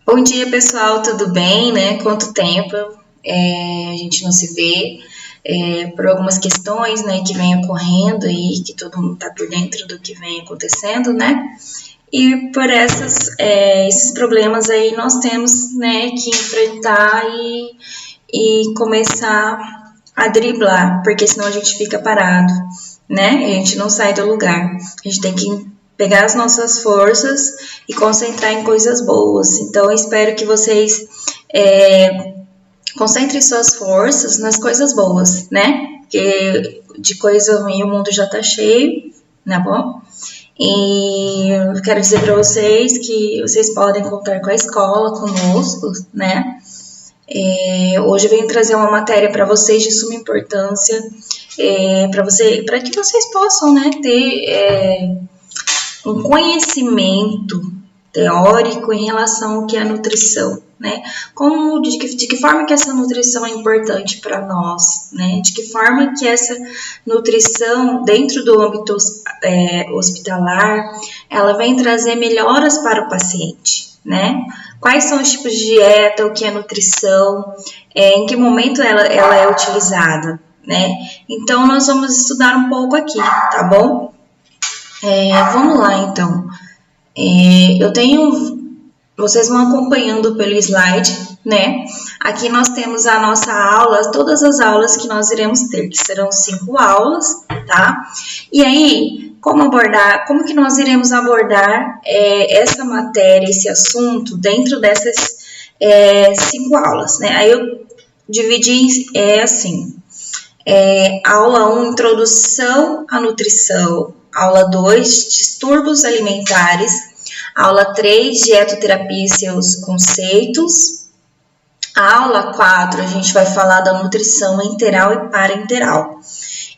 Bom dia, pessoal, tudo bem, né? Quanto tempo a gente não se vê, por algumas questões, né, que vem ocorrendo aí, que todo mundo está por dentro do que vem acontecendo, né? E por esses problemas aí nós temos, né, que enfrentar e começar a driblar, porque senão a gente fica parado, né? A gente não sai do lugar. A gente tem que pegar as nossas forças e concentrar em coisas boas. Então, eu espero que vocês concentrem suas forças nas coisas boas, né? Porque de coisa ruim o mundo já tá cheio, tá bom? E eu quero dizer para vocês que vocês podem contar com a escola, conosco, né? Hoje eu venho trazer uma matéria para vocês de suma importância, para que vocês possam, né, ter um conhecimento teórico em relação ao que é a nutrição, né? De que forma que essa nutrição é importante para nós, né? De que forma que essa nutrição dentro do âmbito hospitalar, ela vem trazer melhoras para o paciente, né? Quais são os tipos de dieta, o que é nutrição, em que momento ela é utilizada, né? Então, nós vamos estudar um pouco aqui, tá bom? Vamos lá, então. Vocês vão acompanhando pelo slide, né? Aqui nós temos a nossa aula, todas as aulas que nós iremos ter, que serão 5 aulas, tá? E aí, como que nós iremos abordar essa matéria, esse assunto, dentro dessas 5 aulas, né? Aí eu dividi assim, aula 1, introdução à nutrição, aula 2, distúrbios alimentares, aula 3, dietoterapia e seus conceitos, a aula 4, a gente vai falar da nutrição enteral e parenteral.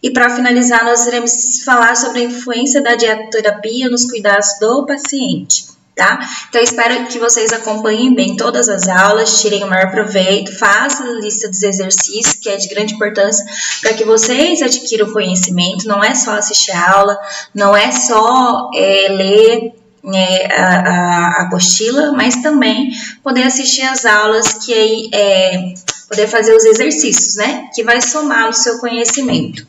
E para finalizar, nós iremos falar sobre a influência da dietoterapia nos cuidados do paciente, tá? Então, eu espero que vocês acompanhem bem todas as aulas, tirem o maior proveito, façam a lista dos exercícios, que é de grande importância, para que vocês adquiram conhecimento. Não é só assistir a aula, não é só ler a apostila, mas também poder assistir as aulas, que aí poder fazer os exercícios, né? Que vai somar no seu conhecimento.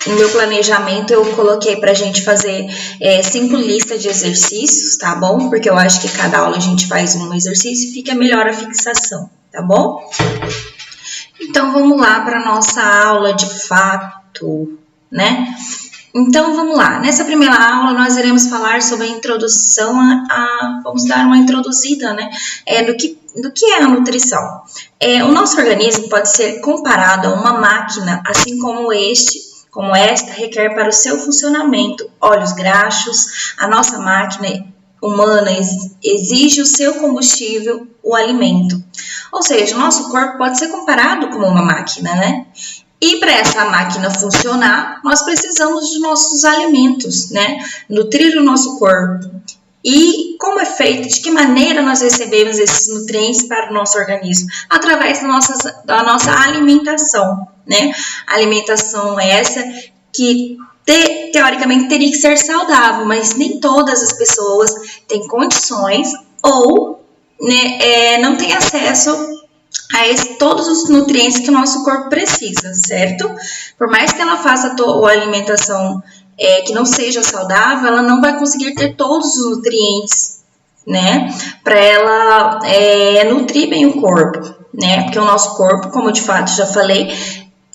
No meu planejamento, eu coloquei para a gente fazer 5 listas de exercícios, tá bom? Porque eu acho que cada aula a gente faz um exercício e fica melhor a fixação, tá bom? Então, vamos lá para a nossa aula de fato, né? Então, vamos lá. Nessa primeira aula, nós iremos falar sobre a introdução vamos dar uma introduzida, né? Do que é a nutrição. O nosso organismo pode ser comparado a uma máquina, assim como esta requer para o seu funcionamento óleos graxos. A nossa máquina humana exige o seu combustível, o alimento. Ou seja, o nosso corpo pode ser comparado como uma máquina, né? E para essa máquina funcionar, nós precisamos dos nossos alimentos, né? Nutrir o nosso corpo. E como é feito, de que maneira nós recebemos esses nutrientes para o nosso organismo? Através da nossa alimentação, né? Alimentação essa que teoricamente teria que ser saudável, mas nem todas as pessoas têm condições ou, né, não têm acesso a todos os nutrientes que o nosso corpo precisa, certo? Por mais que ela faça a alimentação que não seja saudável, ela não vai conseguir ter todos os nutrientes, né? Para ela nutrir bem o corpo, né? Porque o nosso corpo, como eu de fato já falei,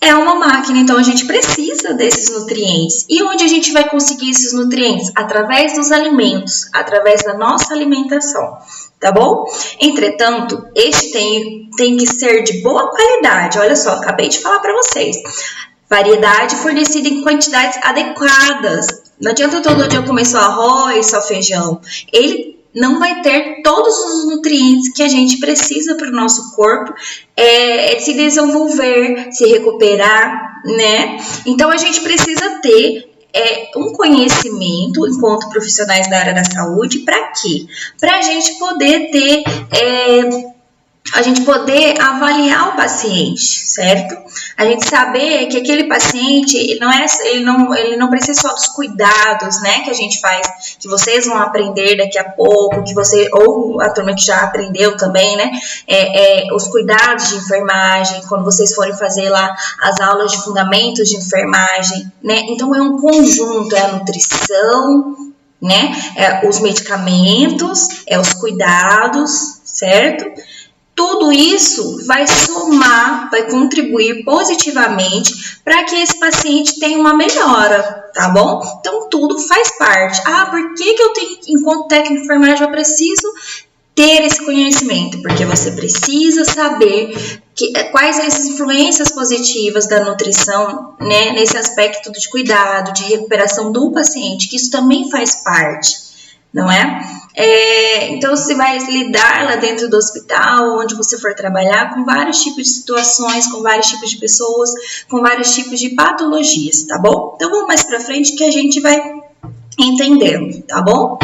é uma máquina, então a gente precisa desses nutrientes. E onde a gente vai conseguir esses nutrientes? Através dos alimentos, através da nossa alimentação, tá bom? Entretanto, este tem que ser de boa qualidade. Olha só, acabei de falar para vocês. Variedade fornecida em quantidades adequadas. Não adianta todo dia comer só arroz, só feijão. Ele não vai ter todos os nutrientes que a gente precisa para o nosso corpo se desenvolver, se recuperar, né? Então, a gente precisa ter um conhecimento enquanto profissionais da área da saúde. Para quê? Para a gente poder ter a gente poder avaliar o paciente, certo? A gente saber que aquele paciente, ele não precisa só dos cuidados, né, que a gente faz, que vocês vão aprender daqui a pouco, que você, ou a turma que já aprendeu também, né, os cuidados de enfermagem, quando vocês forem fazer lá as aulas de fundamentos de enfermagem, né, então é um conjunto, é a nutrição, né, os medicamentos, os cuidados, certo? Tudo isso vai somar, vai contribuir positivamente para que esse paciente tenha uma melhora, tá bom? Então, tudo faz parte. Ah, por que eu tenho, enquanto técnico de enfermagem, eu preciso ter esse conhecimento? Porque você precisa saber quais são essas influências positivas da nutrição, né, nesse aspecto de cuidado, de recuperação do paciente, que isso também faz parte, não é? Então, você vai lidar lá dentro do hospital, onde você for trabalhar, com vários tipos de situações, com vários tipos de pessoas, com vários tipos de patologias, tá bom? Então, vamos mais pra frente que a gente vai entendendo, tá bom?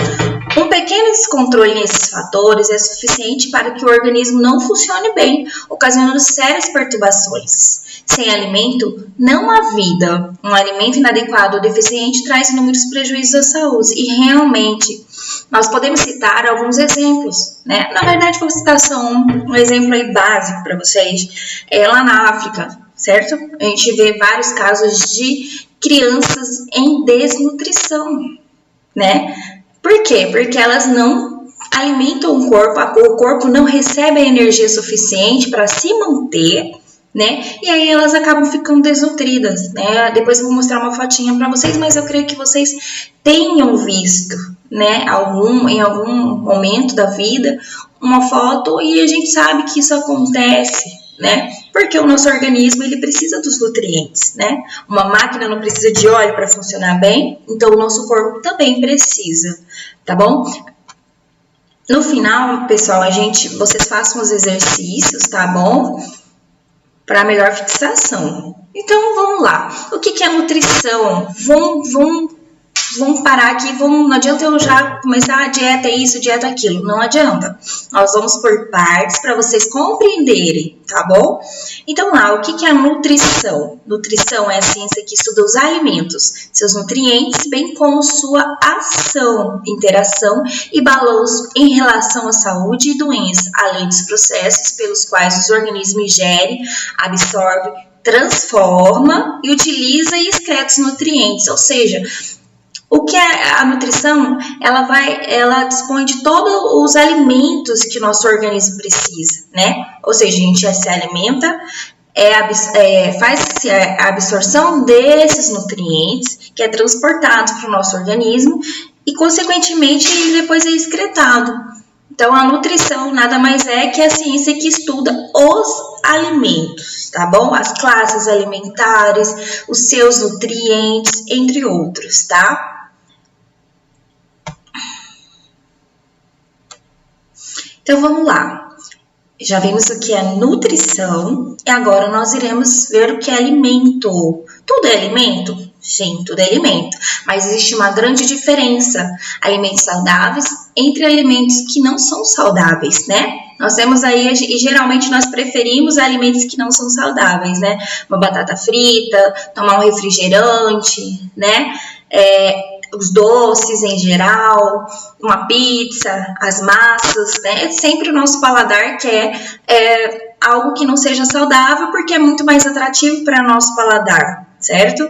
Um pequeno descontrole nesses fatores é suficiente para que o organismo não funcione bem, ocasionando sérias perturbações. Sem alimento, não há vida. Um alimento inadequado ou deficiente traz inúmeros prejuízos à saúde. E realmente, nós podemos citar alguns exemplos, né? Na verdade, vou citar só um exemplo aí básico para vocês. Lá na África, certo? A gente vê vários casos de crianças em desnutrição, né? Por quê? Porque elas não alimentam o corpo não recebe a energia suficiente para se manter, né? E aí elas acabam ficando desnutridas, né? Depois eu vou mostrar uma fotinha para vocês, mas eu creio que vocês tenham visto, né, em algum momento da vida, uma foto, e a gente sabe que isso acontece, né? Porque o nosso organismo, ele precisa dos nutrientes, né? Uma máquina não precisa de óleo para funcionar bem, então o nosso corpo também precisa, tá bom? No final, pessoal, vocês façam os exercícios, tá bom? Para melhor fixação. Então, vamos lá. O que é nutrição? Vamos parar aqui, não adianta eu já começar a dieta isso, dieta aquilo, não adianta. Nós vamos por partes para vocês compreenderem, tá bom? Então lá, o que é a nutrição? Nutrição é a ciência que estuda os alimentos, seus nutrientes, bem como sua ação, interação e balanço em relação à saúde e doença, além dos processos pelos quais os organismos ingerem, absorve, transforma e utiliza e excreta os nutrientes, ou seja, o que é a nutrição? Ela dispõe de todos os alimentos que o nosso organismo precisa, né? Ou seja, a gente se alimenta, faz a absorção desses nutrientes, que é transportado para o nosso organismo e, consequentemente, depois é excretado. Então, a nutrição nada mais é que a ciência que estuda os alimentos, tá bom? As classes alimentares, os seus nutrientes, entre outros, tá? Então, vamos lá. Já vimos o que é nutrição e agora nós iremos ver o que é alimento. Tudo é alimento? Sim, tudo é alimento. Mas existe uma grande diferença. Alimentos saudáveis entre alimentos que não são saudáveis, né? Nós temos aí, e geralmente nós preferimos alimentos que não são saudáveis, né? Uma batata frita, tomar um refrigerante, né? Os doces em geral, uma pizza, as massas, né? Sempre o nosso paladar quer algo que não seja saudável, porque é muito mais atrativo para o nosso paladar, certo?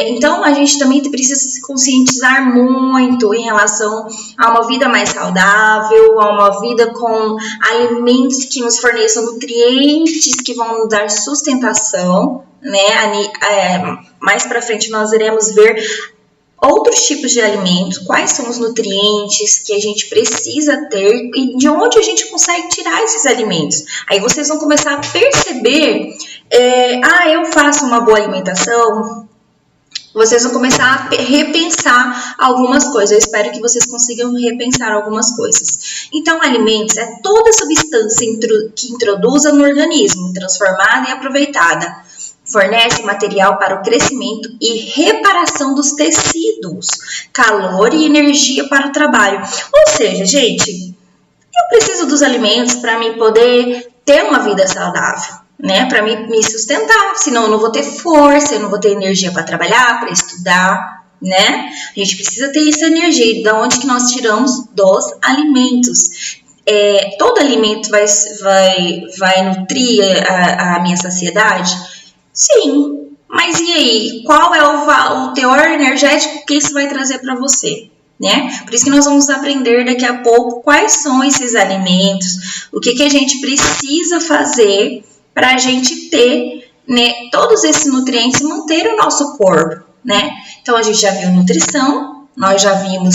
Então, a gente também precisa se conscientizar muito em relação a uma vida mais saudável, a uma vida com alimentos que nos forneçam nutrientes que vão nos dar sustentação, né? Mais para frente nós iremos ver outros tipos de alimentos, quais são os nutrientes que a gente precisa ter e de onde a gente consegue tirar esses alimentos. Aí vocês vão começar a perceber, eu faço uma boa alimentação, vocês vão começar a repensar algumas coisas. Eu espero que vocês consigam repensar algumas coisas. Então, alimentos é toda substância que introduza no organismo, transformada e aproveitada. Fornece material para o crescimento e reparação dos tecidos, calor e energia para o trabalho. Ou seja, gente, Eu preciso dos alimentos para me poder ter uma vida saudável, né? Para me sustentar, senão eu não vou ter força, eu não vou ter energia para trabalhar, para estudar, né? A gente precisa ter essa energia. Da onde que nós tiramos? Dos alimentos. Todo alimento vai nutrir a minha saciedade? Sim, mas e aí? Qual é o teor energético que isso vai trazer para você? Né? Por isso que nós vamos aprender daqui a pouco quais são esses alimentos, o que a gente precisa fazer para a gente ter, né, todos esses nutrientes e manter o nosso corpo, né? Então, a gente já viu nutrição, nós já vimos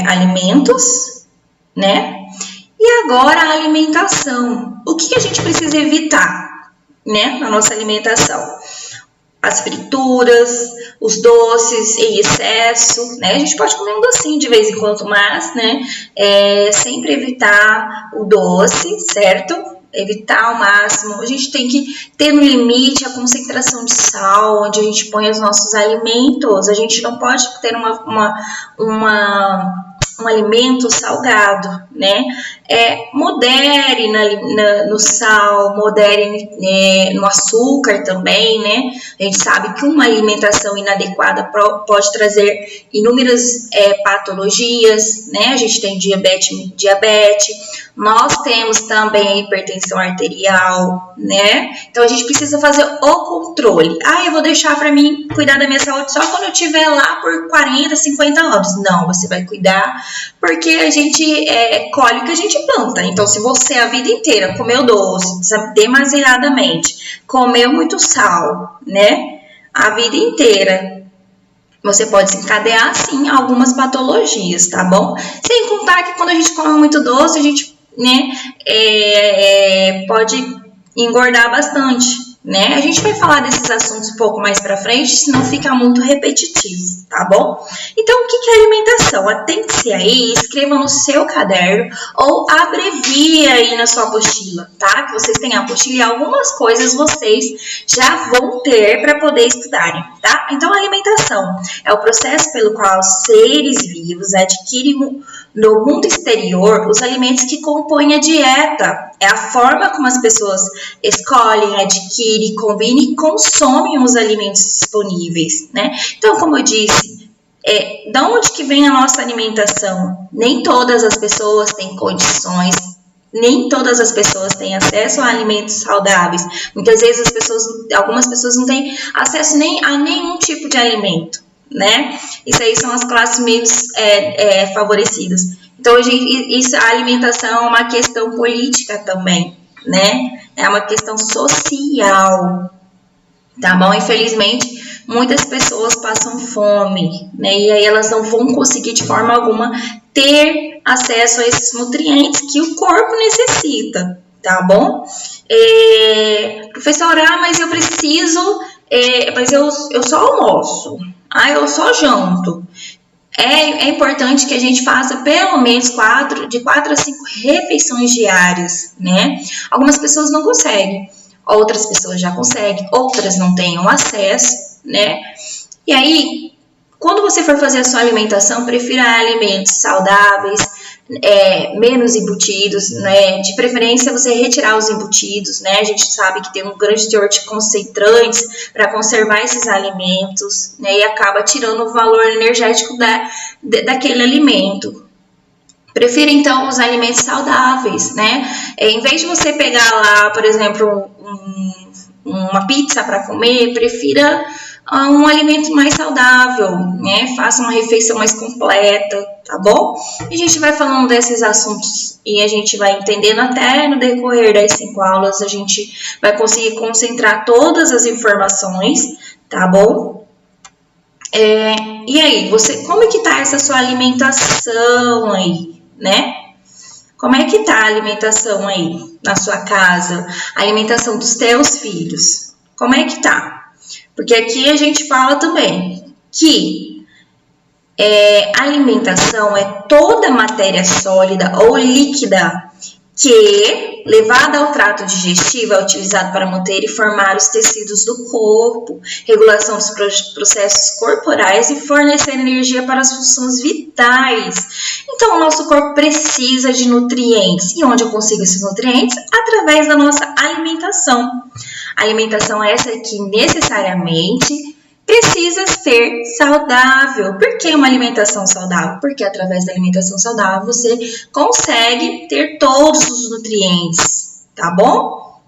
alimentos, né? E agora a alimentação. O que a gente precisa evitar, né, na nossa alimentação? As frituras, os doces em excesso, né? A gente pode comer um docinho de vez em quando, mas, né, sempre evitar o doce, certo? Evitar ao máximo. A gente tem que ter no limite a concentração de sal, onde a gente põe os nossos alimentos. A gente não pode ter um alimento salgado, né? Modere no sal, modere no açúcar também, né? A gente sabe que uma alimentação inadequada pode trazer inúmeras patologias, né? A gente tem diabetes, nós temos também a hipertensão arterial, né? Então a gente precisa fazer o controle. Eu vou deixar para mim cuidar da minha saúde só quando eu estiver lá por 40, 50 anos. Não, você vai cuidar porque a gente colhe o que a gente planta. Então, se você a vida inteira comeu doce demasiadamente, comeu muito sal, né? A vida inteira, você pode desencadear, sim, algumas patologias, tá bom? Sem contar que quando a gente come muito doce, a gente, né, pode engordar bastante, né? A gente vai falar desses assuntos um pouco mais pra frente, senão fica muito repetitivo, tá bom? Então, o que é alimentação? Atente-se aí, escreva no seu caderno ou abrevie aí na sua apostila, tá? Que vocês têm a apostila e algumas coisas vocês já vão ter para poder estudarem, tá? Então, a alimentação é o processo pelo qual seres vivos adquirem no mundo exterior os alimentos que compõem a dieta. É a forma como as pessoas escolhem, adquirem, combinam e consomem os alimentos disponíveis, né? Então, como eu disse, da onde que vem a nossa alimentação? Nem todas as pessoas têm condições, nem todas as pessoas têm acesso a alimentos saudáveis. Muitas vezes algumas pessoas não têm acesso nem a nenhum tipo de alimento, né? Isso aí são as classes menos favorecidas. Então, a alimentação é uma questão política também, né? É uma questão social, tá bom? Infelizmente, muitas pessoas passam fome, né? E aí elas não vão conseguir de forma alguma ter acesso a esses nutrientes que o corpo necessita, tá bom? Professora, mas eu preciso, mas eu só almoço, eu só janto. É importante que a gente faça pelo menos de 4 a 5 refeições diárias, né? Algumas pessoas não conseguem, outras pessoas já conseguem, outras não têm acesso, né? E aí, quando você for fazer a sua alimentação, prefira alimentos saudáveis, menos embutidos, né? De preferência, você retirar os embutidos, né? A gente sabe que tem um grande teor de concentrantes para conservar esses alimentos, né? E acaba tirando o valor energético daquele alimento. Prefira, então, os alimentos saudáveis, né? Em vez de você pegar lá, por exemplo, uma pizza para comer, prefira um alimento mais saudável, né? Faça uma refeição mais completa, tá bom? A gente vai falando desses assuntos e a gente vai entendendo até no decorrer das 5 aulas, a gente vai conseguir concentrar todas as informações, tá bom? E aí, como é que tá essa sua alimentação aí, né? Como é que tá a alimentação aí na sua casa? A alimentação dos teus filhos? Como é que tá? Porque aqui a gente fala também que alimentação é toda matéria sólida ou líquida que, levada ao trato digestivo, é utilizado para manter e formar os tecidos do corpo, regulação dos processos corporais e fornecer energia para as funções vitais. Então, o nosso corpo precisa de nutrientes. E onde eu consigo esses nutrientes? Através da nossa alimentação. A alimentação essa que necessariamente precisa ser saudável. Por que uma alimentação saudável? Porque através da alimentação saudável você consegue ter todos os nutrientes, tá bom?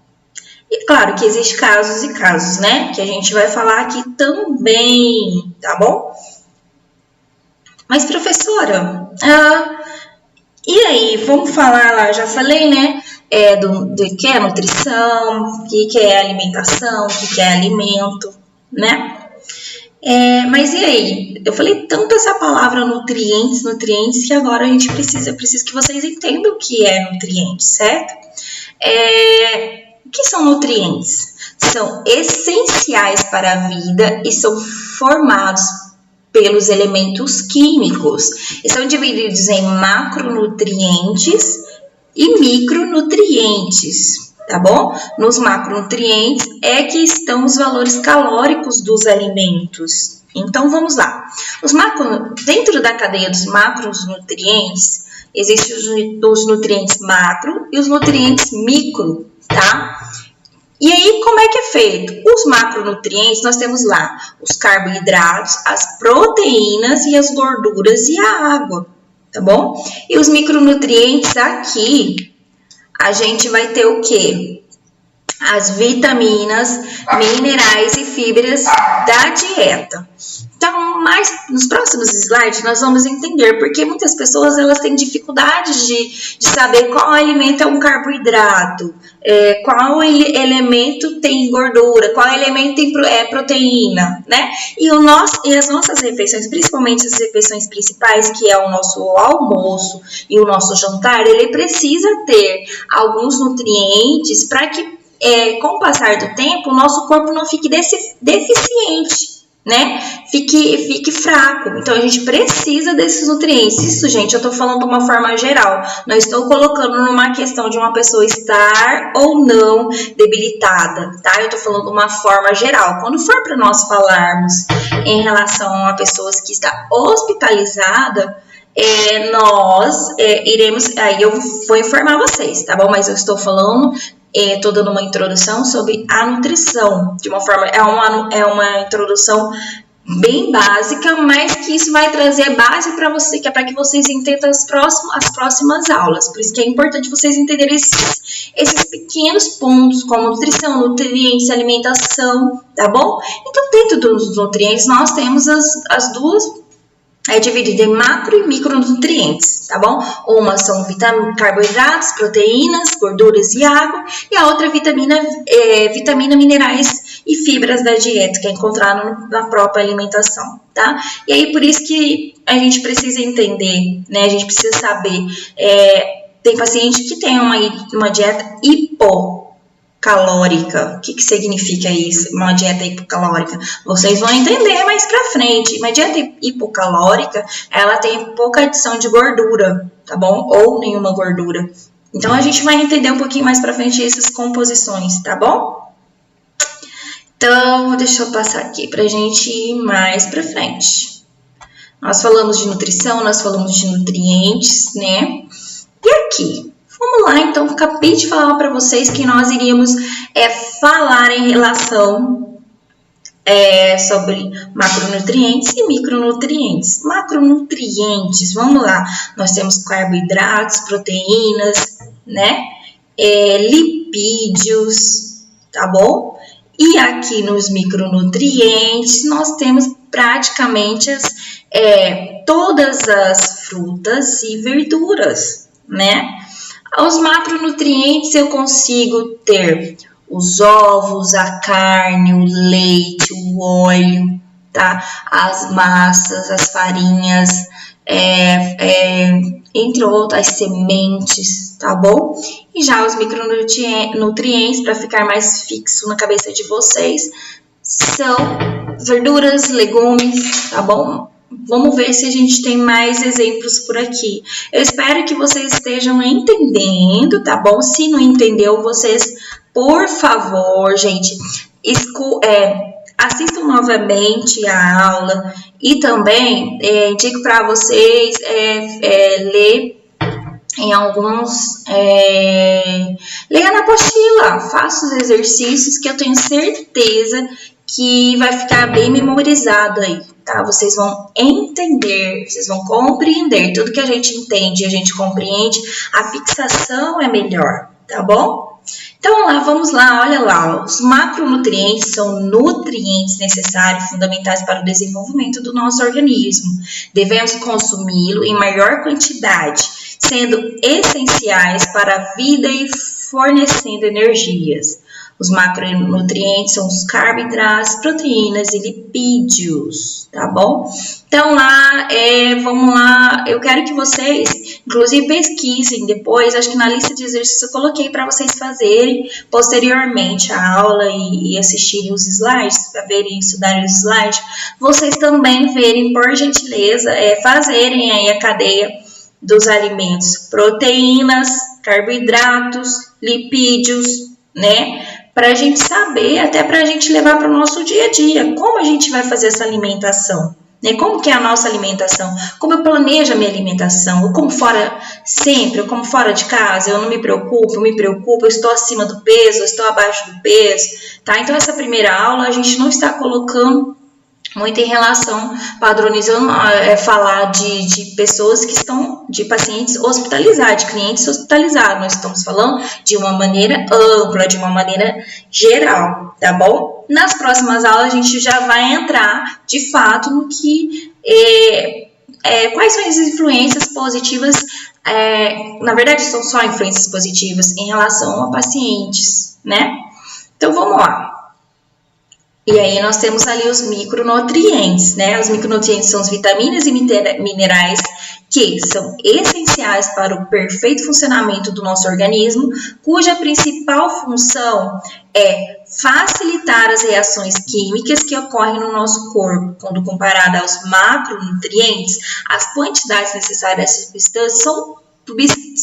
E claro que existem casos e casos, né? Que a gente vai falar aqui também, tá bom? Mas professora, e aí, vamos falar lá, já falei, né? Do que é nutrição, o que é alimentação, o que é alimento, né? Mas e aí? Eu falei tanto essa palavra nutrientes, que agora a gente precisa que vocês entendam o que é nutrientes, certo? O que são nutrientes? São essenciais para a vida e são formados pelos elementos químicos. E são divididos em macronutrientes e micronutrientes. Tá bom? Nos macronutrientes é que estão os valores calóricos dos alimentos. Então, vamos lá. Dentro da cadeia dos macronutrientes, existem os nutrientes macro e os nutrientes micro, tá? E aí, como é que é feito? Os macronutrientes, nós temos lá os carboidratos, as proteínas e as gorduras e a água, tá bom? E os micronutrientes aqui, a gente vai ter o quê? As vitaminas, minerais e fibras da dieta. Então, nos próximos slides, nós vamos entender porque muitas pessoas elas têm dificuldade de saber qual alimento é um carboidrato, qual elemento tem gordura, qual elemento tem proteína, né? E as nossas refeições, principalmente as refeições principais, que é o nosso almoço e o nosso jantar, ele precisa ter alguns nutrientes para que, com o passar do tempo, o nosso corpo não fique deficiente, né? Fique fraco. Então, a gente precisa desses nutrientes. Isso, gente, eu tô falando de uma forma geral. Não estou colocando numa questão de uma pessoa estar ou não debilitada, tá? Eu tô falando de uma forma geral. Quando for para nós falarmos em relação a pessoas que está hospitalizada, nós iremos... Aí eu vou informar vocês, tá bom? Mas eu estou falando... Estou dando uma introdução sobre a nutrição, de uma forma, é uma introdução bem básica, mas que isso vai trazer base para você, que é para que vocês entendam as próximas aulas. Por isso que é importante vocês entenderem esses pequenos pontos, como nutrição, nutrientes, alimentação, tá bom? Então, dentro dos nutrientes, nós temos as duas. É dividido em macro e micronutrientes, tá bom? Uma são carboidratos, proteínas, gorduras e água, e a outra vitamina, minerais e fibras da dieta, que é encontrado na própria alimentação, tá? E aí, por isso que a gente precisa entender, né? A gente precisa saber, tem paciente que tem uma dieta hipocalórica. O que significa isso? Uma dieta hipocalórica? Vocês vão entender mais pra frente. Uma dieta hipocalórica, ela tem pouca adição de gordura, tá bom? Ou nenhuma gordura. Então, a gente vai entender um pouquinho mais pra frente essas composições, tá bom? Então, deixa eu passar aqui pra gente ir mais pra frente. Nós falamos de nutrição, nós falamos de nutrientes, né? E aqui? Vamos lá, então, acabei de falar para vocês que nós iríamos falar em relação sobre macronutrientes e micronutrientes. Macronutrientes, vamos lá, nós temos carboidratos, proteínas, né? Lipídios, tá bom? E aqui nos micronutrientes, nós temos praticamente todas as frutas e verduras, né? Os macronutrientes eu consigo ter os ovos, a carne, o leite, o óleo, tá? As massas, as farinhas, entre outras, as sementes, tá bom? E já os micronutrientes, para ficar mais fixo na cabeça de vocês, são verduras, legumes, tá bom? vamos ver se a gente tem mais exemplos por aqui. Eu espero que vocês estejam entendendo, tá bom? Se não entendeu, vocês, por favor, gente, assistam novamente a aula e também digo para vocês ler em alguns, leia na apostila, faça os exercícios que eu tenho certeza que vai ficar bem memorizado aí, tá? Vocês vão entender, vocês vão compreender. Tudo que a gente entende e a gente compreende, a fixação é melhor, tá bom? Então, vamos lá, olha lá. Os macronutrientes são nutrientes necessários, fundamentais para o desenvolvimento do nosso organismo. Devemos consumi-lo em maior quantidade, sendo essenciais para a vida e fornecendo energias. Os macronutrientes são os carboidratos, proteínas e lipídios, tá bom? Então, vamos lá, eu quero que vocês, inclusive, pesquisem depois, acho que na lista de exercícios eu coloquei para vocês fazerem posteriormente a aula e assistirem os slides, para verem, estudarem os slides, vocês também verem, por gentileza, fazerem aí a cadeia dos alimentos, proteínas, carboidratos, lipídios, né? Para a gente saber, até para a gente levar para o nosso dia a dia, como a gente vai fazer essa alimentação, né? Como que é a nossa alimentação, como eu planejo a minha alimentação, eu como fora sempre, eu como fora de casa, eu não me preocupo, eu estou acima do peso, eu estou abaixo do peso, tá? Então, essa primeira aula a gente não está colocando muito em relação, padronizando, falar de pessoas que estão, de pacientes hospitalizados, de clientes hospitalizados. Nós estamos falando de uma maneira ampla, de uma maneira geral, tá bom? Nas próximas aulas a gente já vai entrar, de fato, no que quais são as influências positivas, na verdade são só influências positivas em relação a pacientes, né? Então, vamos lá. E aí nós temos ali os micronutrientes, né? Os micronutrientes são as vitaminas e minerais que são essenciais para o perfeito funcionamento do nosso organismo, cuja principal função é facilitar as reações químicas que ocorrem no nosso corpo. Quando comparada aos macronutrientes, as quantidades necessárias dessas substâncias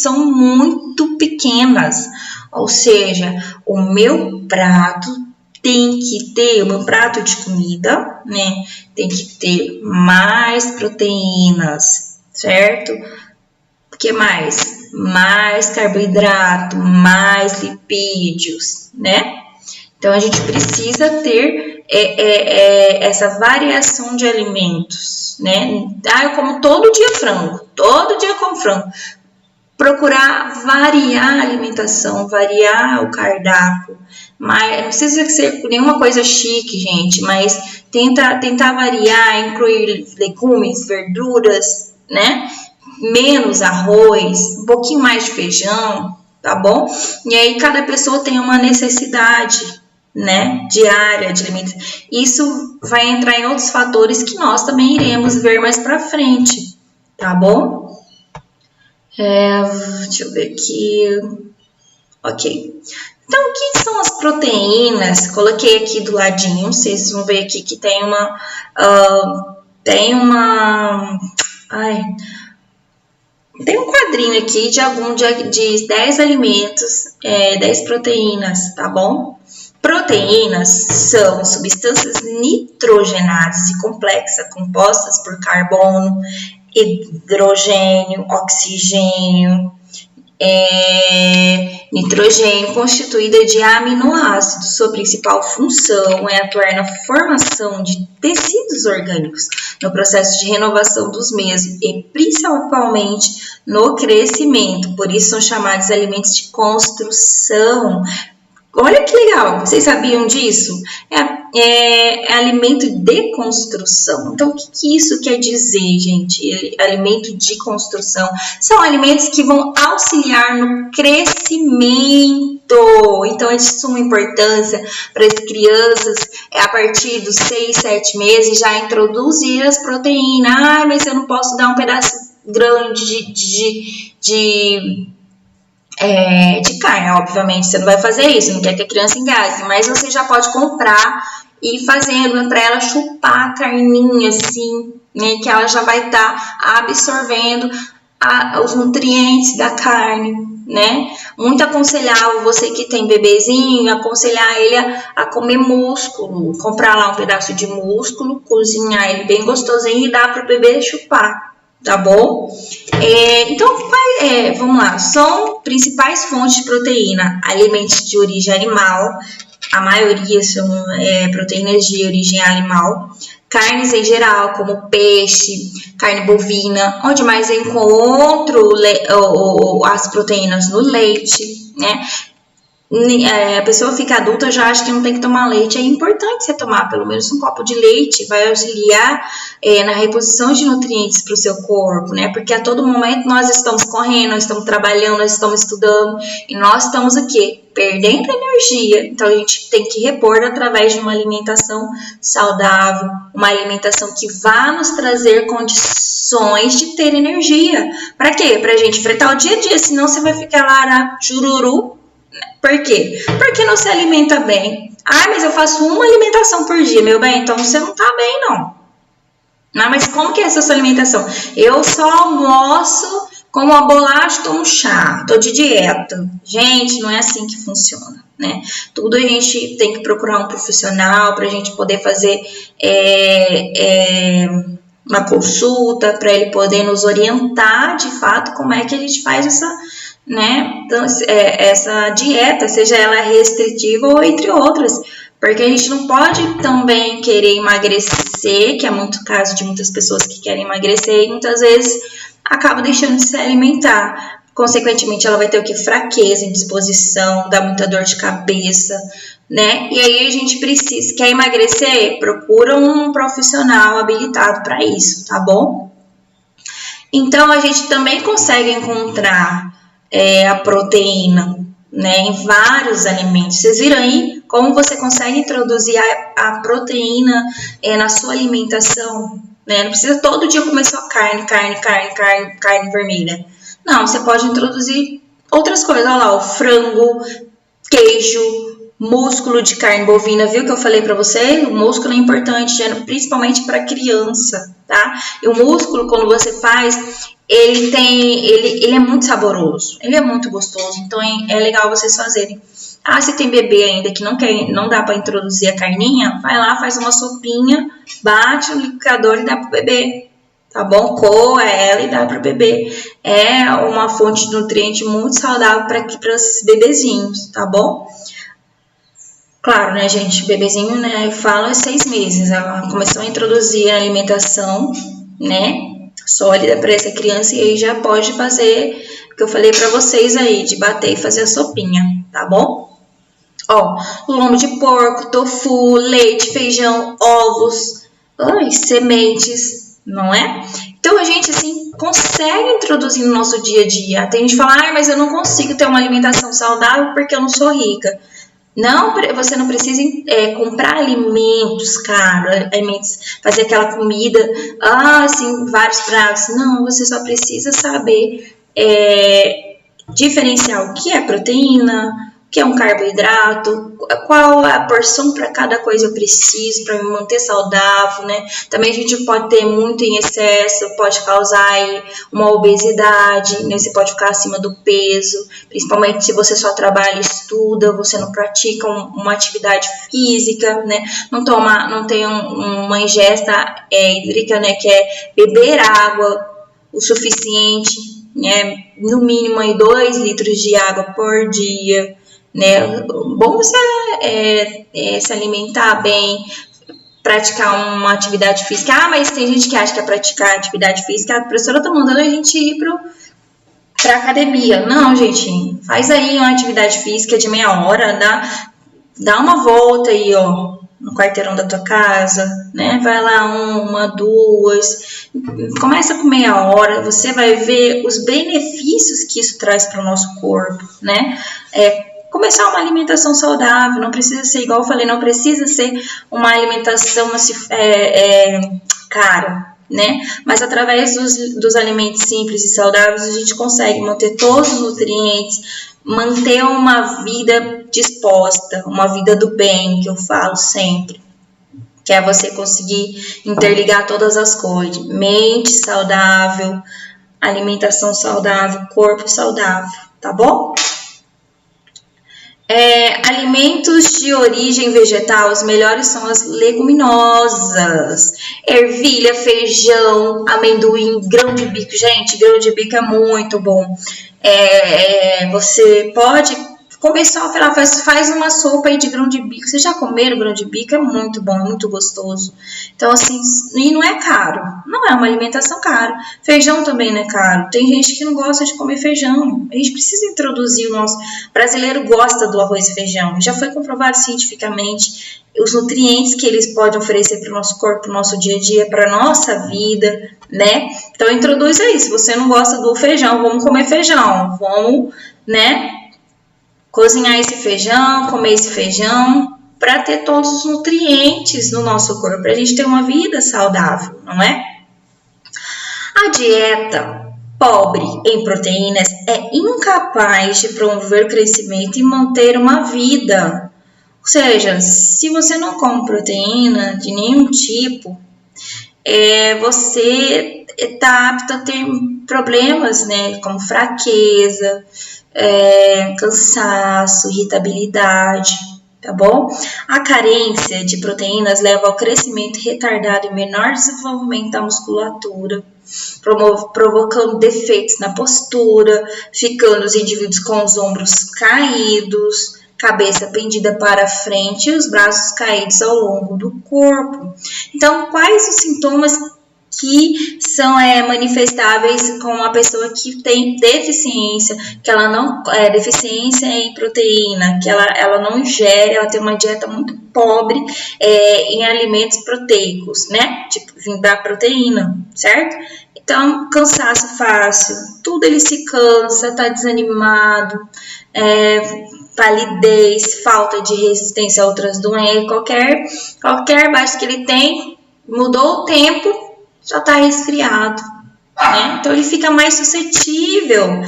são muito pequenas. Ou seja, o meu prato tem que ter, o meu prato de comida, né? Tem que ter mais proteínas, certo? O que mais? Mais carboidrato, mais lipídios, né? Então, a gente precisa ter essa variação de alimentos, né? Eu como todo dia frango, todo dia como frango. Procurar variar a alimentação, variar o cardápio, mas não precisa ser nenhuma coisa chique, gente, mas tentar variar, incluir legumes, verduras, né? Menos arroz, um pouquinho mais de feijão, tá bom? E aí cada pessoa tem uma necessidade, né, diária de alimentos. Isso vai entrar em outros fatores que nós também iremos ver mais pra frente, tá bom? Deixa eu ver aqui. Ok. Então, o que são as proteínas? Coloquei aqui do ladinho. Vocês vão ver aqui que tem tem um quadrinho aqui de 10 alimentos, 10 proteínas, tá bom? Proteínas são substâncias nitrogenadas e complexas, compostas por carbono, hidrogênio, oxigênio, nitrogênio, constituída de aminoácidos. Sua principal função é atuar na formação de tecidos orgânicos, no processo de renovação dos mesmos e principalmente no crescimento. Por isso são chamados alimentos de construção. Olha que legal, vocês sabiam disso? É alimento de construção. Então, o que isso quer dizer, gente? Alimento de construção. São alimentos que vão auxiliar no crescimento. Então, é de suma importância para as crianças, a partir dos 6, 7 meses, já introduzir as proteínas. Mas eu não posso dar um pedaço grande de carne, obviamente, você não vai fazer isso, não quer que a criança engasgue, mas você já pode comprar e ir fazendo para ela chupar a carninha assim, né, que ela já vai estar absorvendo os nutrientes da carne, né? Muito aconselhável você que tem bebezinho, aconselhar ele a comer músculo, comprar lá um pedaço de músculo, cozinhar ele bem gostosinho e dar para o bebê chupar, tá bom? Então, vamos lá, são principais fontes de proteína, alimentos de origem animal, a maioria são proteínas de origem animal, carnes em geral, como peixe, carne bovina, onde mais eu encontro as proteínas no leite, né? A pessoa fica adulta, já acha que não tem que tomar leite. É importante você tomar pelo menos um copo de leite, vai auxiliar na reposição de nutrientes para o seu corpo, né? Porque a todo momento nós estamos correndo, nós estamos trabalhando, nós estamos estudando e nós estamos aqui perdendo energia. Então a gente tem que repor através de uma alimentação saudável, uma alimentação que vá nos trazer condições de ter energia. Para quê? Para a gente enfrentar o dia a dia, senão você vai ficar lá na jururu. Por quê? Porque não se alimenta bem. Mas eu faço uma alimentação por dia, meu bem, então você não tá bem, não. Mas como que é essa sua alimentação? Eu só almoço, como uma bolacha, tomo chá, tô de dieta. Gente, não é assim que funciona, né? Tudo a gente tem que procurar um profissional pra gente poder fazer uma consulta, para ele poder nos orientar, de fato, como é que a gente faz essa dieta, seja ela restritiva ou entre outras, porque a gente não pode também querer emagrecer, que é muito caso de muitas pessoas que querem emagrecer e muitas vezes acaba deixando de se alimentar. Consequentemente, ela vai ter o que? Fraqueza, indisposição, dá muita dor de cabeça, né? E aí a gente precisa, quer emagrecer? Procura um profissional habilitado para isso, tá bom? Então, a gente também consegue encontrar a proteína, né, em vários alimentos. Vocês viram aí como você consegue introduzir a proteína na sua alimentação, né? Não precisa todo dia comer só carne vermelha. Não, você pode introduzir outras coisas. Olha lá, o frango, queijo, músculo de carne bovina, viu que eu falei para você? O músculo é importante, principalmente para criança, tá? E o músculo, quando você faz, ele é muito saboroso, ele é muito gostoso, então é legal vocês fazerem. Se tem bebê ainda que não dá para introduzir a carninha, vai lá, faz uma sopinha, bate no liquidificador e dá pro bebê, tá bom? Coa ela e dá pro bebê. É uma fonte de nutriente muito saudável para esses bebezinhos, tá bom? Claro, né, gente, bebezinho, né, eu falo é 6 meses, ela começou a introduzir a alimentação, né, sólida para essa criança e aí já pode fazer o que eu falei para vocês aí, de bater e fazer a sopinha, tá bom? Lombo de porco, tofu, leite, feijão, ovos, sementes, não é? Então a gente, assim, consegue introduzir no nosso dia a dia. Tem gente que fala, mas eu não consigo ter uma alimentação saudável porque eu não sou rica. Não, você não precisa comprar alimentos caros, fazer aquela comida, assim, vários pratos. Não, você só precisa saber diferenciar o que é proteína, o que é um carboidrato, qual a porção para cada coisa eu preciso para me manter saudável, né? Também a gente pode ter muito em excesso, pode causar aí uma obesidade, né? Você pode ficar acima do peso, principalmente se você só trabalha e estuda, você não pratica uma atividade física, né? Não tem uma ingesta hídrica, né? Que é beber água o suficiente, né? No mínimo aí 2 litros de água por dia, né? Bom você se alimentar bem, praticar uma atividade física. Mas tem gente que acha que é praticar atividade física, a professora tá mandando a gente ir pra academia. Não, gente, faz aí uma atividade física de meia hora, dá uma volta aí, no quarteirão da tua casa, né? Vai lá 1, 2, começa com meia hora, você vai ver os benefícios que isso traz para o nosso corpo, né? Começar uma alimentação saudável, não precisa ser, igual eu falei, não precisa ser uma alimentação cara, né? Mas através dos alimentos simples e saudáveis, a gente consegue manter todos os nutrientes, manter uma vida disposta, uma vida do bem, que eu falo sempre. que é você conseguir interligar todas as coisas. Mente saudável, alimentação saudável, corpo saudável, tá bom? Alimentos de origem vegetal, os melhores são as leguminosas. Ervilha, feijão, amendoim, grão de bico. Gente, grão de bico é muito bom. Você pode começar a falar, faz uma sopa aí de grão de bico. Vocês já comeram grão de bico? É muito bom, muito gostoso. Então, assim, e não é caro. Não é uma alimentação cara. Feijão também não é caro. Tem gente que não gosta de comer feijão. A gente precisa introduzir o nosso... O brasileiro gosta do arroz e feijão. Já foi comprovado cientificamente os nutrientes que eles podem oferecer para o nosso corpo, para o nosso dia a dia, para a nossa vida, né? Então, introduz aí. Se você não gosta do feijão, vamos comer feijão. Vamos, né? Cozinhar esse feijão, comer esse feijão, para ter todos os nutrientes no nosso corpo, para a gente ter uma vida saudável, não é? A dieta pobre em proteínas é incapaz de promover o crescimento e manter uma vida. Ou seja, se você não come proteína de nenhum tipo, você está apto a ter problemas, né, como fraqueza, cansaço, irritabilidade, tá bom? A carência de proteínas leva ao crescimento retardado e menor desenvolvimento da musculatura, provocando defeitos na postura, ficando os indivíduos com os ombros caídos, cabeça pendida para frente e os braços caídos ao longo do corpo. Então, quais os sintomas que são manifestáveis com uma pessoa que tem deficiência, que ela não deficiência em proteína, que ela não ingere, ela tem uma dieta muito pobre em alimentos proteicos, né? Tipo, vindo da proteína, certo? Então, cansaço fácil, tudo ele se cansa, tá desanimado, palidez, falta de resistência a outras doenças, qualquer baixa que ele tem, mudou o tempo, já está resfriado, né? Então ele fica mais suscetível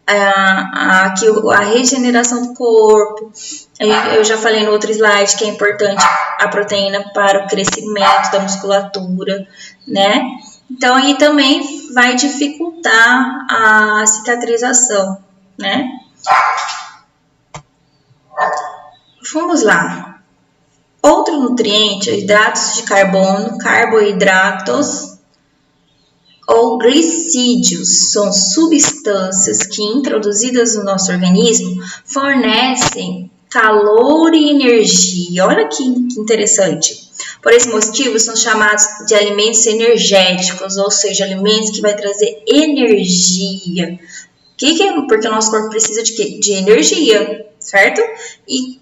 à regeneração do corpo. Eu já falei no outro slide que é importante a proteína para o crescimento da musculatura, né? Então aí também vai dificultar a cicatrização, né? Vamos lá. Outro nutriente, hidratos de carbono, carboidratos ou glicídios, são substâncias que, introduzidas no nosso organismo, fornecem calor e energia. Olha que interessante. Por esse motivo, são chamados de alimentos energéticos, ou seja, alimentos que vai trazer energia. Porque o nosso corpo precisa de quê? De energia, certo? E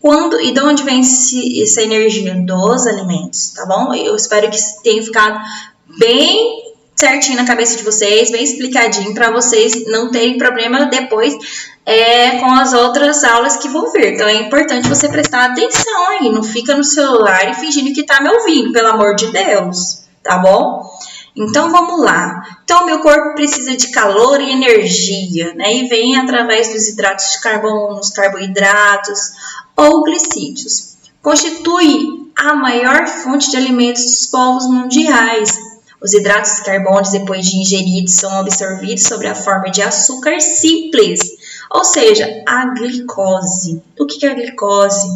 de onde vem essa energia? Dos alimentos, tá bom? Eu espero que tenha ficado bem certinho na cabeça de vocês, bem explicadinho, para vocês não terem problema depois com as outras aulas que vão vir. Então, é importante você prestar atenção aí, não fica no celular e fingindo que tá me ouvindo, pelo amor de Deus, tá bom? Então, vamos lá. Então, meu corpo precisa de calor e energia, né? E vem através dos hidratos de carbono, os carboidratos ou glicídios. Constitui a maior fonte de alimentos dos povos mundiais. Os hidratos de carbono, depois de ingeridos, são absorvidos sob a forma de açúcar simples, ou seja, a glicose. O que é a glicose?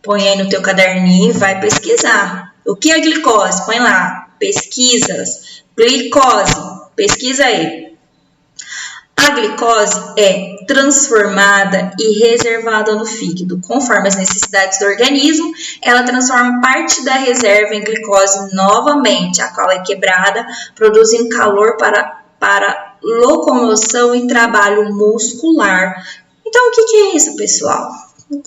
Põe aí no teu caderninho e vai pesquisar. O que é glicose? Põe lá. Pesquisas, glicose, pesquisa aí. A glicose é transformada e reservada no fígado. Conforme as necessidades do organismo, ela transforma parte da reserva em glicose novamente, a qual é quebrada, produzindo calor para locomoção e trabalho muscular. Então, o que é isso, pessoal? O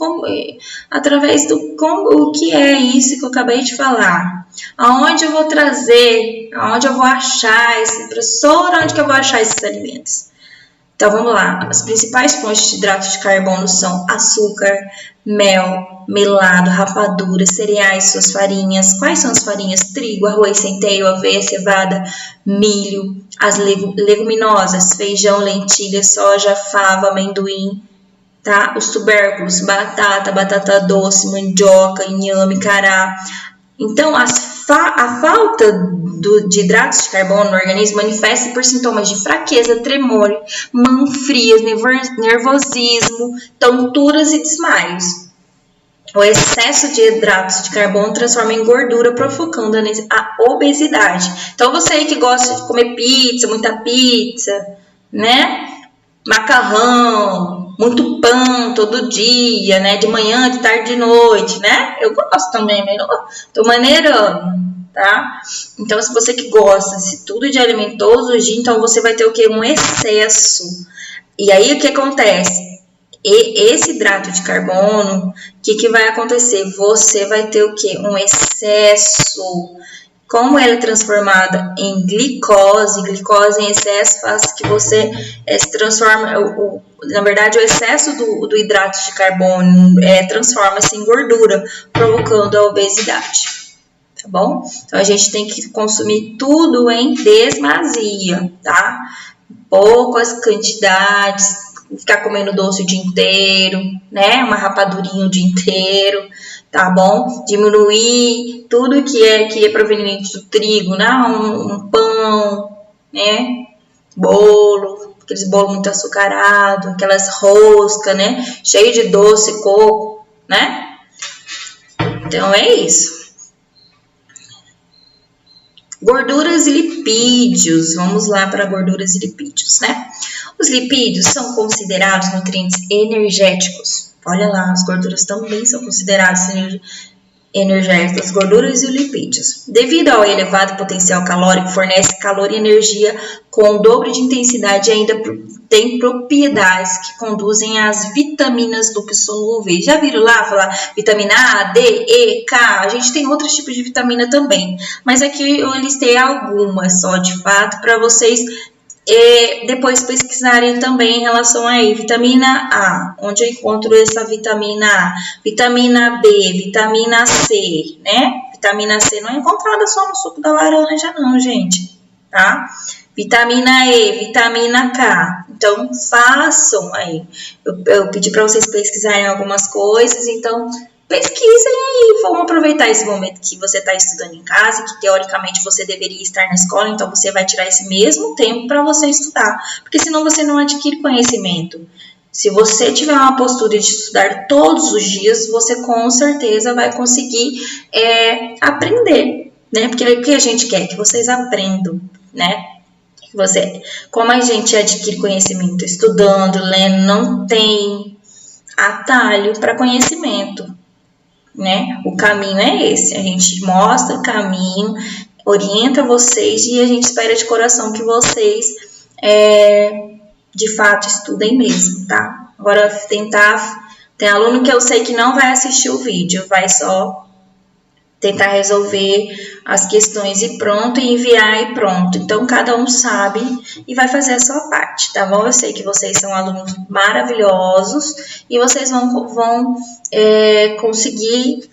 que é isso que eu acabei de falar? Aonde eu vou trazer, aonde eu vou achar onde que eu vou achar esses alimentos? Então, vamos lá. As principais fontes de hidratos de carbono são açúcar, mel, melado, rapadura, cereais, suas farinhas. Quais são as farinhas? Trigo, arroz, centeio, aveia, cevada, milho, as leguminosas, feijão, lentilha, soja, fava, amendoim, tá? Os tubérculos, batata, batata doce, mandioca, inhame, cará. Então, a falta de hidratos de carbono no organismo manifesta por sintomas de fraqueza, tremor, mãos frias, nervosismo, tonturas e desmaios. O excesso de hidratos de carbono transforma em gordura, provocando a obesidade. Então, você aí que gosta de comer pizza, muita pizza, né? Macarrão, muito pão todo dia, né? De manhã, de tarde, de noite, né? Eu gosto também, mas não tô maneirando, tá? Então, se você que gosta de tudo de alimento todos os dias, então você vai ter o quê? Um excesso. E aí, o que acontece? Esse hidrato de carbono, o que vai acontecer? Você vai ter o quê? Um excesso. Como ela é transformada em glicose em excesso faz que você se transforma, na verdade o excesso do hidrato de carbono transforma-se em gordura, provocando a obesidade, tá bom? Então a gente tem que consumir tudo em demasia, tá? Poucas quantidades, ficar comendo doce o dia inteiro, né? Uma rapadurinha o dia inteiro, tá bom? Diminuir tudo que é proveniente do trigo, né? Um pão, né? Bolo, aqueles bolos muito açucarados, aquelas roscas, né? Cheio de doce, coco, né? Então é isso. Gorduras e lipídios. Vamos lá para gorduras e lipídios, né? Os lipídios são considerados nutrientes energéticos. Olha lá, as gorduras também são consideradas energéticas, gorduras e lipídios. Devido ao elevado potencial calórico, fornece calor e energia com o dobro de intensidade e ainda tem propriedades que conduzem às vitaminas lipossolúveis. Já viram lá falar vitamina A, D, E, K? A gente tem outros tipos de vitamina também, mas aqui eu listei algumas só de fato para vocês depois pesquisarem também em relação a vitamina A, onde eu encontro essa vitamina A, vitamina B, vitamina C, né? Vitamina C não é encontrada só no suco da laranja não, gente, tá? Vitamina E, vitamina K, então façam aí, eu pedi para vocês pesquisarem algumas coisas, então pesquisem e vamos aproveitar esse momento que você está estudando em casa, que teoricamente você deveria estar na escola, então você vai tirar esse mesmo tempo para você estudar, porque senão você não adquire conhecimento. Se você tiver uma postura de estudar todos os dias, você com certeza vai conseguir aprender, né? Porque o que a gente quer? Que vocês aprendam, né? Como a gente adquire conhecimento estudando, lendo, não tem atalho para conhecimento, né? O caminho é esse, a gente mostra o caminho, orienta vocês e a gente espera de coração que vocês de fato estudem mesmo, tá? Agora tem aluno que eu sei que não vai assistir o vídeo, vai só tentar resolver as questões e pronto, e enviar e pronto. Então, cada um sabe e vai fazer a sua parte, tá bom? Eu sei que vocês são alunos maravilhosos e vocês vão conseguir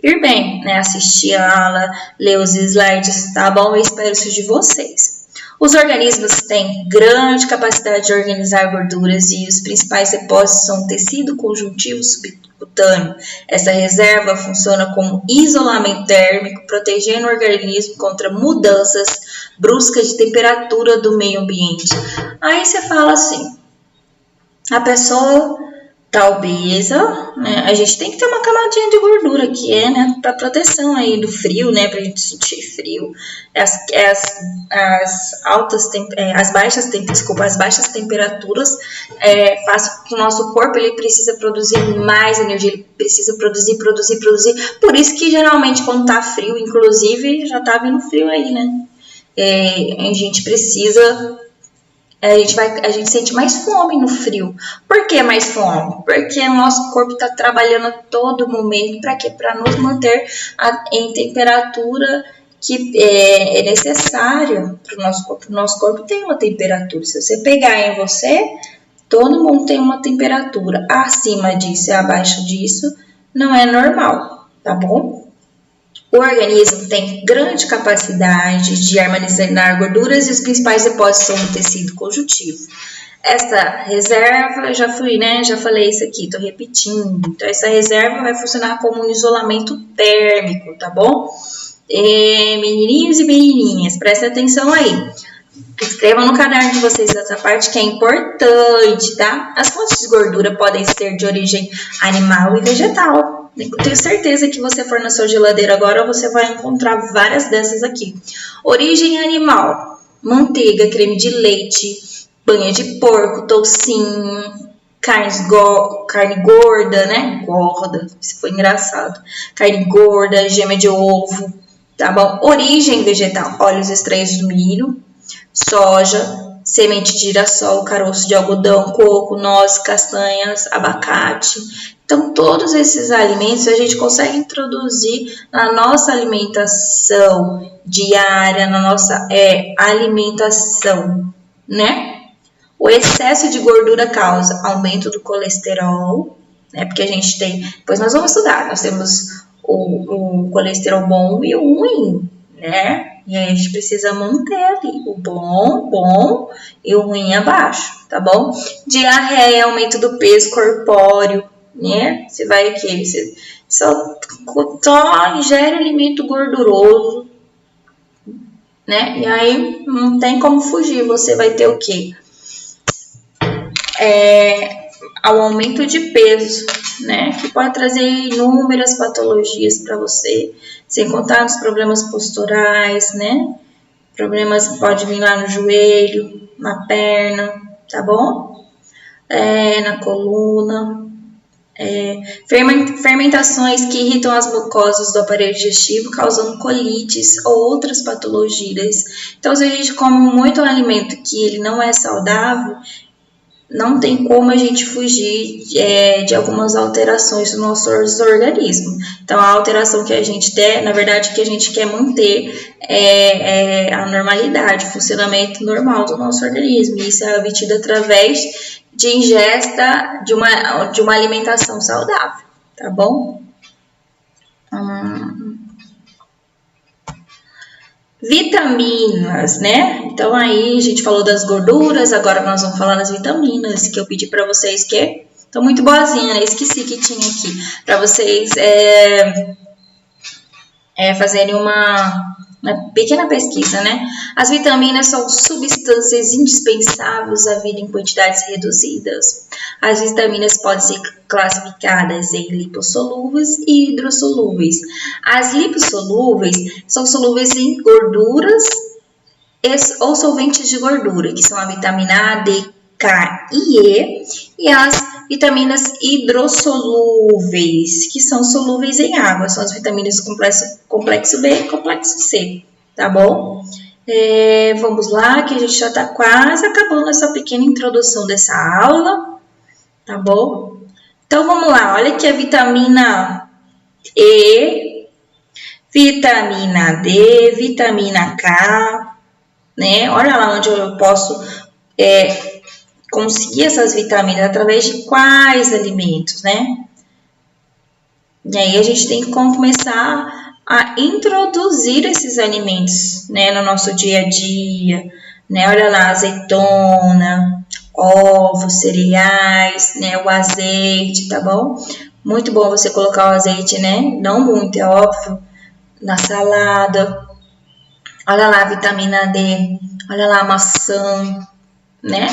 ir bem, né? Assistir a aula, ler os slides, tá bom? Eu espero isso de vocês. Os organismos têm grande capacidade de organizar gorduras e os principais depósitos são tecido conjuntivo subcutâneo. Essa reserva funciona como isolamento térmico, protegendo o organismo contra mudanças bruscas de temperatura do meio ambiente. Aí você fala assim, a pessoa tá obesa, né? A gente tem que ter uma camadinha de gordura que né, para proteção aí do frio, né, pra gente sentir frio. As baixas temperaturas fazem com que o nosso corpo ele precisa produzir mais energia, ele precisa produzir. Por isso que geralmente quando tá frio, inclusive já tá vindo frio aí, né? A gente precisa a gente sente mais fome no frio. Por que mais fome? Porque o nosso corpo está trabalhando a todo momento para quê? Para nos manter em temperatura que é necessária para o nosso corpo. O nosso corpo tem uma temperatura. Se você pegar em você, todo mundo tem uma temperatura. Acima disso e abaixo disso não é normal, tá bom? O organismo tem grande capacidade de armazenar gorduras e os principais depósitos são no tecido conjuntivo. Essa reserva, já falei isso aqui, tô repetindo. Então, essa reserva vai funcionar como um isolamento térmico, tá bom? Menininhos e menininhas, prestem atenção aí. Escrevam no caderno de vocês essa parte que é importante, tá? As fontes de gordura podem ser de origem animal e vegetal. Eu tenho certeza que você for na sua geladeira agora, você vai encontrar várias dessas aqui. Origem animal, manteiga, creme de leite, banha de porco, toucinho, carne gorda, né? Gorda, isso foi engraçado. Carne gorda, gema de ovo, tá bom? Origem vegetal, óleos extraídos do milho, soja, semente de girassol, caroço de algodão, coco, nozes, castanhas, abacate. Então, todos esses alimentos a gente consegue introduzir na nossa alimentação diária, na nossa alimentação, né? O excesso de gordura causa aumento do colesterol, né? Porque a gente tem, depois nós vamos estudar, nós temos o colesterol bom e o ruim, né? E aí a gente precisa manter ali o bom e o ruim abaixo, tá bom? Diarreia, aumento do peso corpóreo, né? Você vai aqui, você só ingere alimento gorduroso, né? E aí não tem como fugir, você vai ter o quê? Ao aumento de peso, né? Que pode trazer inúmeras patologias para você, sem contar nos problemas posturais, né? Problemas que podem vir lá no joelho, na perna, tá bom? Na coluna. Fermentações que irritam as mucosas do aparelho digestivo, causando colites ou outras patologias. Então, se a gente come muito alimento que ele não é saudável, não tem como a gente fugir de algumas alterações do nosso organismo. Então, a alteração que a gente der, na verdade, que a gente quer manter é a normalidade, o funcionamento normal do nosso organismo. E isso é obtido através de ingesta de uma alimentação saudável, tá bom? Vitaminas, né? Então aí a gente falou das gorduras, agora nós vamos falar das vitaminas, que eu pedi para vocês que estão muito boazinha, né? Esqueci que tinha aqui, para vocês fazerem uma pequena pesquisa, né? As vitaminas são substâncias indispensáveis à vida em quantidades reduzidas. As vitaminas podem ser classificadas em lipossolúveis e hidrossolúveis. As lipossolúveis são solúveis em gorduras ou solventes de gordura, que são a vitamina A, D, K e E, e as vitaminas hidrossolúveis, que são solúveis em água, são as vitaminas do complexo B e complexo C, tá bom? Vamos lá, que a gente já está quase acabando essa pequena introdução dessa aula, tá bom? Então, vamos lá, olha aqui a vitamina E, vitamina D, vitamina K, né? Olha lá onde eu posso conseguir essas vitaminas através de quais alimentos, né? E aí a gente tem que começar a introduzir esses alimentos, né, no nosso dia a dia, né? Olha lá, azeitona, ovos, cereais, né, o azeite, tá bom? Muito bom você colocar o azeite, né? Não muito, é óbvio, na salada. Olha lá a vitamina D, olha lá a maçã, né?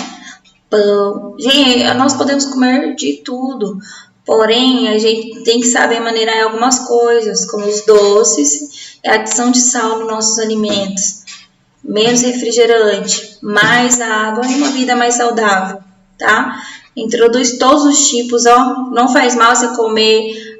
Pão. Gente, nós podemos comer de tudo, porém a gente tem que saber maneirar algumas coisas, como os doces e a adição de sal nos nossos alimentos, menos refrigerante, mais água e uma vida mais saudável, tá? Introduz todos os tipos, ó, não faz mal você comer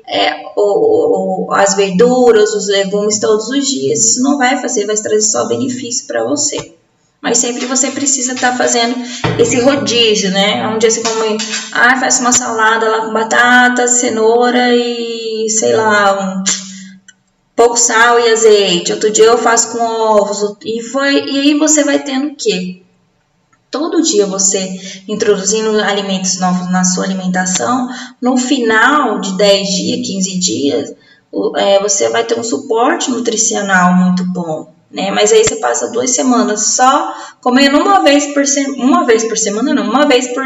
as verduras, os legumes todos os dias, isso não vai trazer só benefício para você. Mas sempre você precisa estar fazendo esse rodízio, né? Um dia você come, faz uma salada lá com batata, cenoura e, sei lá, pouco sal e azeite. Outro dia eu faço com ovos. E aí você vai tendo o quê? Todo dia você introduzindo alimentos novos na sua alimentação, no final de 10 dias, 15 dias, você vai ter um suporte nutricional muito bom, né? Mas aí você passa 2 semanas só comendo uma vez por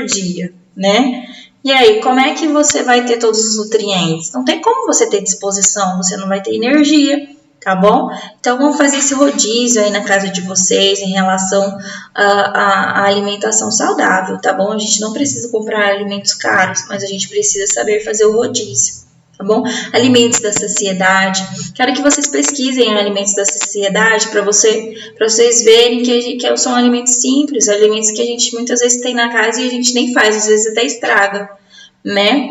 dia, né? E aí, como é que você vai ter todos os nutrientes? Não tem como você ter disposição, você não vai ter energia, tá bom? Então, vamos fazer esse rodízio aí na casa de vocês em relação à alimentação saudável, tá bom? A gente não precisa comprar alimentos caros, mas a gente precisa saber fazer o rodízio, tá bom? Alimentos da saciedade. Quero que vocês pesquisem alimentos da saciedade para vocês verem que são alimentos simples, alimentos que a gente muitas vezes tem na casa e a gente nem faz, às vezes até estraga, né?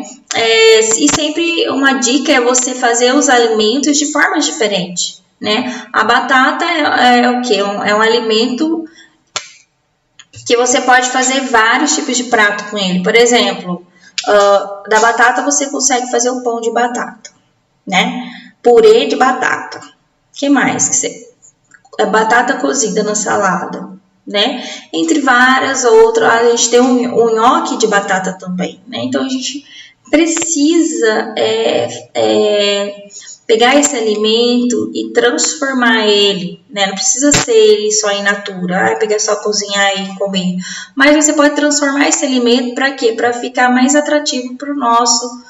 E sempre uma dica é você fazer os alimentos de formas diferentes, né? A batata é o quê? É um alimento que você pode fazer vários tipos de prato com ele. Por exemplo, da batata você consegue fazer o pão de batata, né? Purê de batata. O que mais? Batata cozida na salada, né? Entre várias outras. A gente tem o nhoque de batata também, né? Então a gente precisa pegar esse alimento e transformar ele, né? Não precisa ser ele só in natura, pegar só cozinhar e comer. Mas você pode transformar esse alimento para quê? Para ficar mais atrativo para o nosso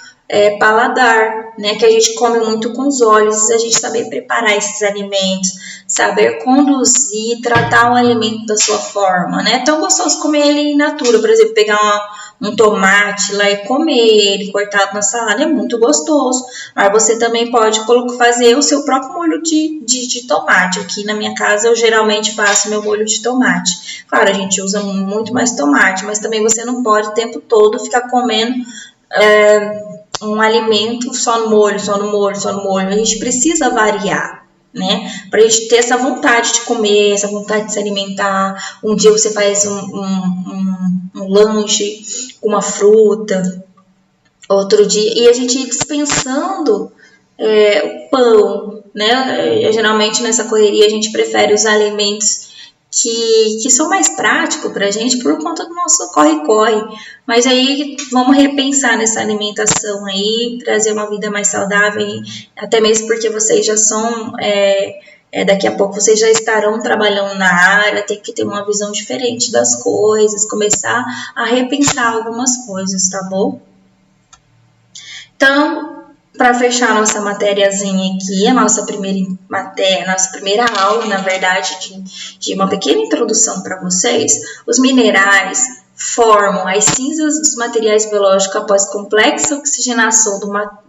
paladar, né? Que a gente come muito com os olhos, a gente saber preparar esses alimentos, saber conduzir, tratar o alimento da sua forma, né? É tão gostoso comer ele in natura, por exemplo, pegar um tomate lá e comer ele cortado na salada, é muito gostoso. Mas você também pode fazer o seu próprio molho de tomate. Aqui na minha casa eu geralmente faço meu molho de tomate. Claro, a gente usa muito mais tomate, mas também você não pode o tempo todo ficar comendo um alimento só no molho. A gente precisa variar, né? Pra gente ter essa vontade de comer, essa vontade de se alimentar. Um dia você faz um lanche com uma fruta, outro dia, e a gente ir dispensando o pão, né? Geralmente nessa correria a gente prefere os alimentos que são mais práticos pra gente por conta do nosso corre-corre. Mas aí vamos repensar nessa alimentação aí, trazer uma vida mais saudável, até mesmo porque vocês já são, daqui a pouco vocês já estarão trabalhando na área, tem que ter uma visão diferente das coisas, começar a repensar algumas coisas, tá bom? Então, para fechar nossa matériazinha aqui, a nossa primeira aula, na verdade, de uma pequena introdução para vocês, os minerais formam as cinzas dos materiais biológicos após complexa oxigenação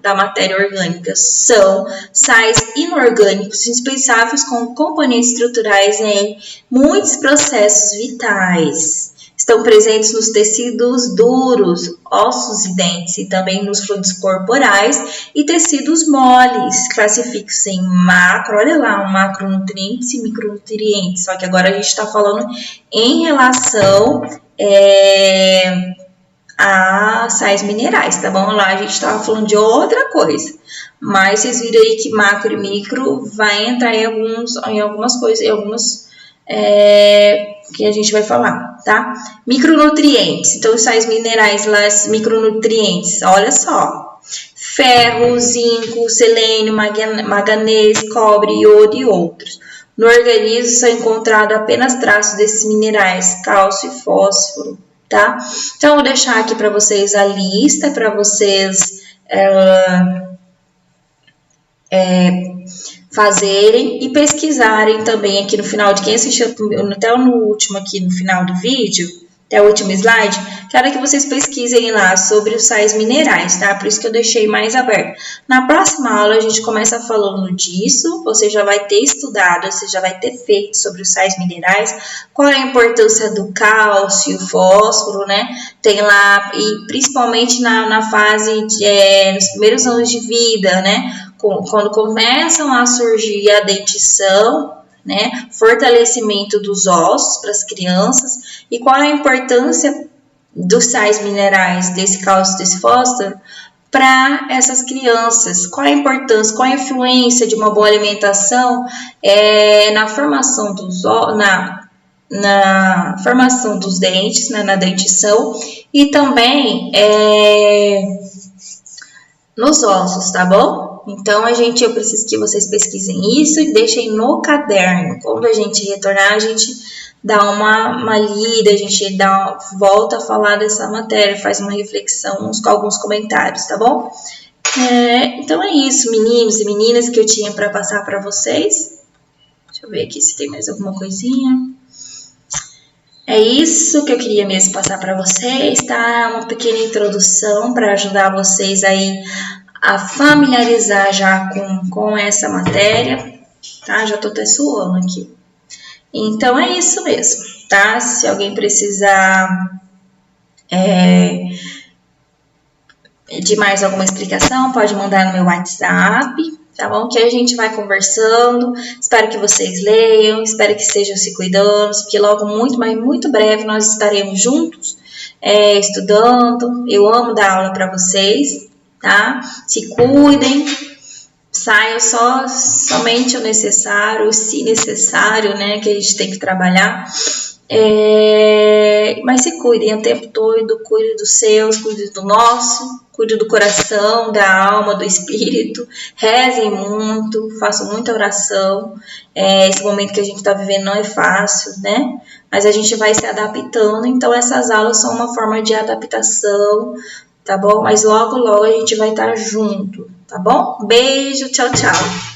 da matéria orgânica. São sais inorgânicos indispensáveis como componentes estruturais em muitos processos vitais. Estão presentes nos tecidos duros, ossos e dentes, e também nos fluidos corporais e tecidos moles, classificam-se em macronutrientes e micronutrientes. Só que agora a gente está falando em relação a sais minerais, tá bom? Lá a gente estava falando de outra coisa. Mas vocês viram aí que macro e micro vai entrar em algumas coisas, que a gente vai falar, tá? Micronutrientes. Então, os sais minerais lá, micronutrientes, olha só. Ferro, zinco, selênio, manganês, cobre, iodo e outros. No organismo são encontrados apenas traços desses minerais, cálcio e fósforo, tá? Então, eu vou deixar aqui para vocês a lista, para vocês fazerem e pesquisarem também aqui no final, de quem assistiu até no último aqui no final do vídeo, até o último slide, quero que vocês pesquisem lá sobre os sais minerais, tá? Por isso que eu deixei mais aberto. Na próxima aula a gente começa falando disso, você já vai ter estudado, você já vai ter feito sobre os sais minerais, qual é a importância do cálcio, fósforo, né? Tem lá, e principalmente na fase, nos primeiros anos de vida, né? Quando começam a surgir a dentição, né, fortalecimento dos ossos para as crianças, e qual é a importância dos sais minerais, desse cálcio, desse fósforo, para essas crianças. Qual a importância, qual a influência de uma boa alimentação na formação na formação dos dentes, né, na dentição, e também nos ossos, tá bom? Então, eu preciso que vocês pesquisem isso e deixem no caderno. Quando a gente retornar, a gente dá uma lida, a gente volta a falar dessa matéria, faz uma reflexão com alguns comentários, tá bom? Então é isso, meninos e meninas, que eu tinha para passar para vocês. Deixa eu ver aqui se tem mais alguma coisinha. É isso que eu queria mesmo passar para vocês, tá? Uma pequena introdução para ajudar vocês aí a familiarizar já com essa matéria, tá? Já tô até suando aqui. Então, é isso mesmo, tá? Se alguém precisar de mais alguma explicação, pode mandar no meu WhatsApp, tá bom? Que a gente vai conversando. Espero que vocês leiam, espero que estejam se cuidando, porque logo muito breve nós estaremos juntos estudando. Eu amo dar aula para vocês, tá? Se cuidem, saiam somente o necessário, se necessário, né? Que a gente tem que trabalhar. Mas se cuidem o tempo todo, cuide dos seus, cuide do nosso, cuide do coração, da alma, do espírito, rezem muito, façam muita oração. Esse momento que a gente está vivendo não é fácil, né? Mas a gente vai se adaptando, então essas aulas são uma forma de adaptação, tá bom? Mas logo a gente vai estar junto, tá bom? Beijo, tchau, tchau!